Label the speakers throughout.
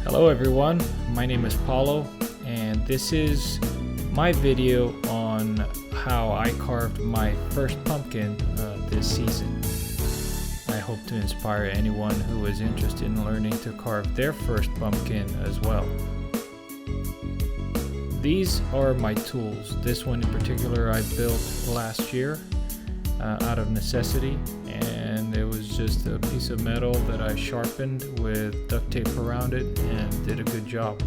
Speaker 1: Hello everyone, my name is Paulo and this is my video on how I carved my first pumpkin this season. I hope to inspire anyone who is interested in learning to carve their first pumpkin as well. These are my tools. This one in particular I built last year out of necessity, and it was just a piece of metal that I sharpened with duct tape around it and did a good job.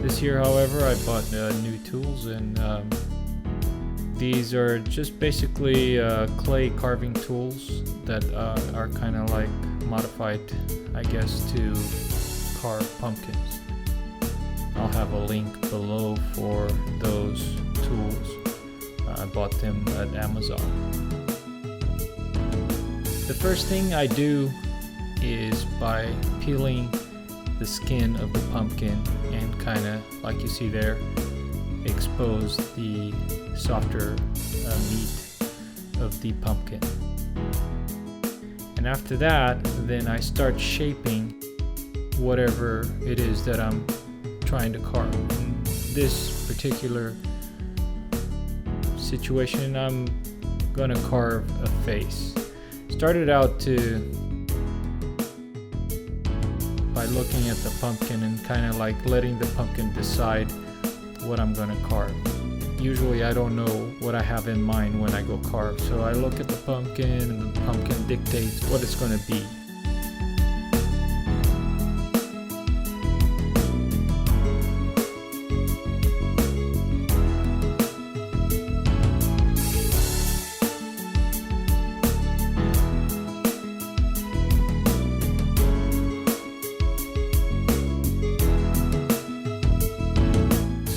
Speaker 1: This year, however, I bought new tools, and these are just basically clay carving tools that are kind of like modified, I guess, to carve pumpkins. I'll have a link below for those tools. I bought them at Amazon. The first thing I do is by peeling the skin of the pumpkin and kind of, like you see there, expose the softer meat of the pumpkin. And after that, then I start shaping whatever it is that I'm trying to carve. In this particular situation, I'm gonna carve a face. Started out by looking at the pumpkin and kind of like letting the pumpkin decide what I'm gonna carve. Usually I don't know what I have in mind when I go carve, so I look at the pumpkin and the pumpkin dictates what it's gonna be.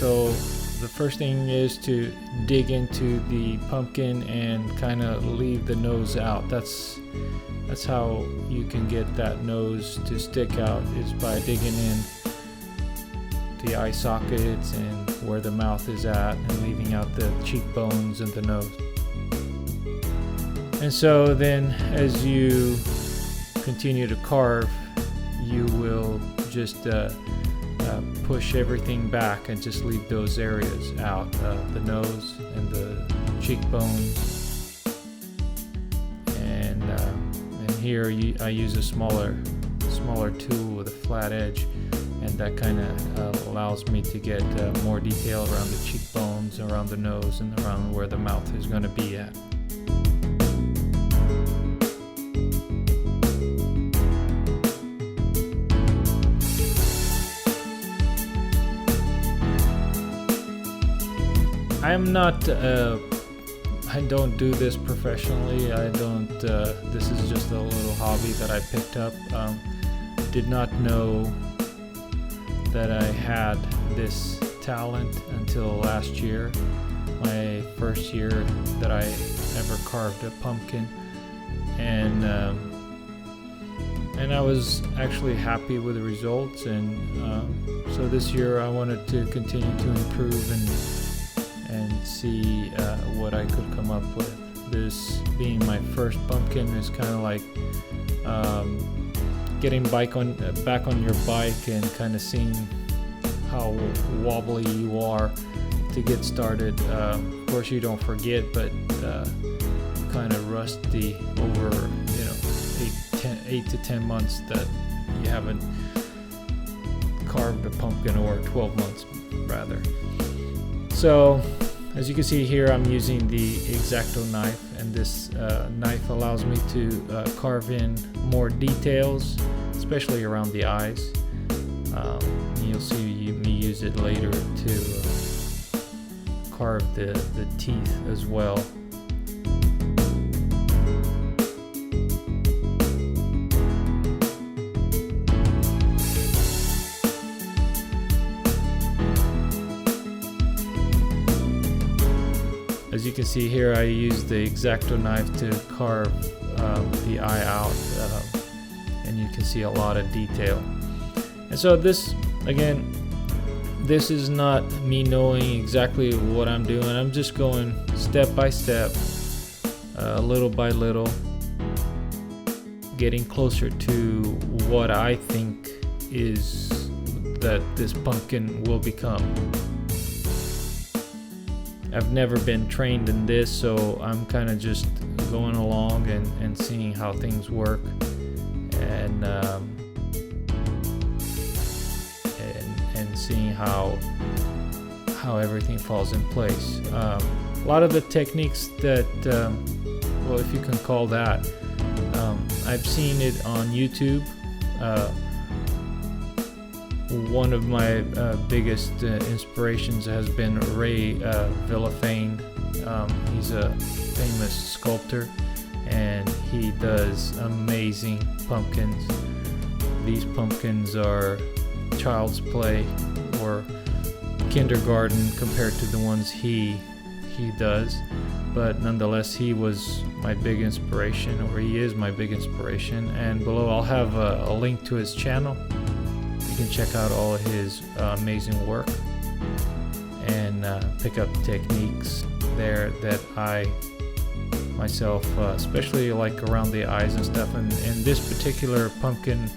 Speaker 1: So the first thing is to dig into the pumpkin and kind of leave the nose out. That's how you can get that nose to stick out, is by digging in the eye sockets and where the mouth is at and leaving out the cheekbones and the nose. And so then as you continue to carve, you will just push everything back and just leave those areas out, the nose and the cheekbones, and here I use a smaller tool with a flat edge, and that kind of allows me to get more detail around the cheekbones, around the nose, and around where the mouth is going to be at. I don't do this professionally. This is just a little hobby that I picked up. Did not know that I had this talent until last year, my first year that I ever carved a pumpkin, and I was actually happy with the results, and so this year I wanted to continue to improve and see what I could come up with. This being my first pumpkin is kind of like getting back on your bike and kind of seeing how wobbly you are to get started. Of course you don't forget, but kind of rusty over 8 to 10 months that you haven't carved a pumpkin, or 12 months rather. So as you can see here, I'm using the X-Acto knife, and this knife allows me to carve in more details, especially around the eyes. You'll see me use it later to carve the teeth as well. As you can see here, I used the X-Acto knife to carve the eye out, and you can see a lot of detail. And so this is not me knowing exactly what I'm doing. I'm just going step by step, little by little, getting closer to what I think is that this pumpkin will become. I've never been trained in this, so I'm kind of just going along and seeing how things work, and seeing how everything falls in place. A lot of the techniques that, well, if you can call that, I've seen it on YouTube. One of my biggest inspirations has been Ray Villafane. He's a famous sculptor, and he does amazing pumpkins. These pumpkins are child's play or kindergarten compared to the ones he does, but nonetheless he was my big inspiration, or he is my big inspiration. And below I'll have a link to his channel. You can check out all of his amazing work and pick up techniques there that I myself especially like around the eyes and stuff. And this particular pumpkin,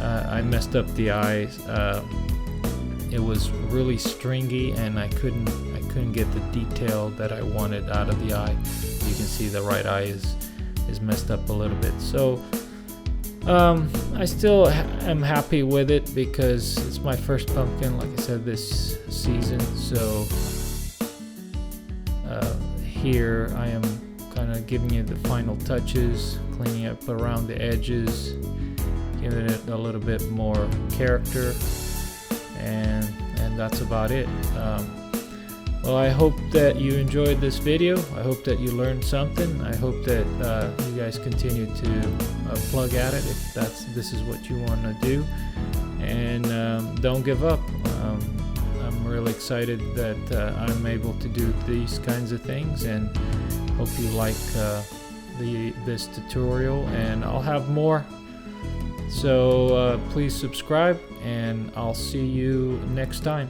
Speaker 1: I messed up the eyes. It was really stringy, and I couldn't get the detail that I wanted out of the eye. You can see the right eye is messed up a little bit. So I still am happy with it because it's my first pumpkin, like I said, this season. So here I am kind of giving it the final touches, cleaning up around the edges, giving it a little bit more character, and that's about it. Well, I hope that you enjoyed this video. I hope that you learned something. I hope that you guys continue to plug at it if this is what you want to do, and don't give up. I'm really excited that I'm able to do these kinds of things, and hope you like this tutorial, and I'll have more. So please subscribe, and I'll see you next time.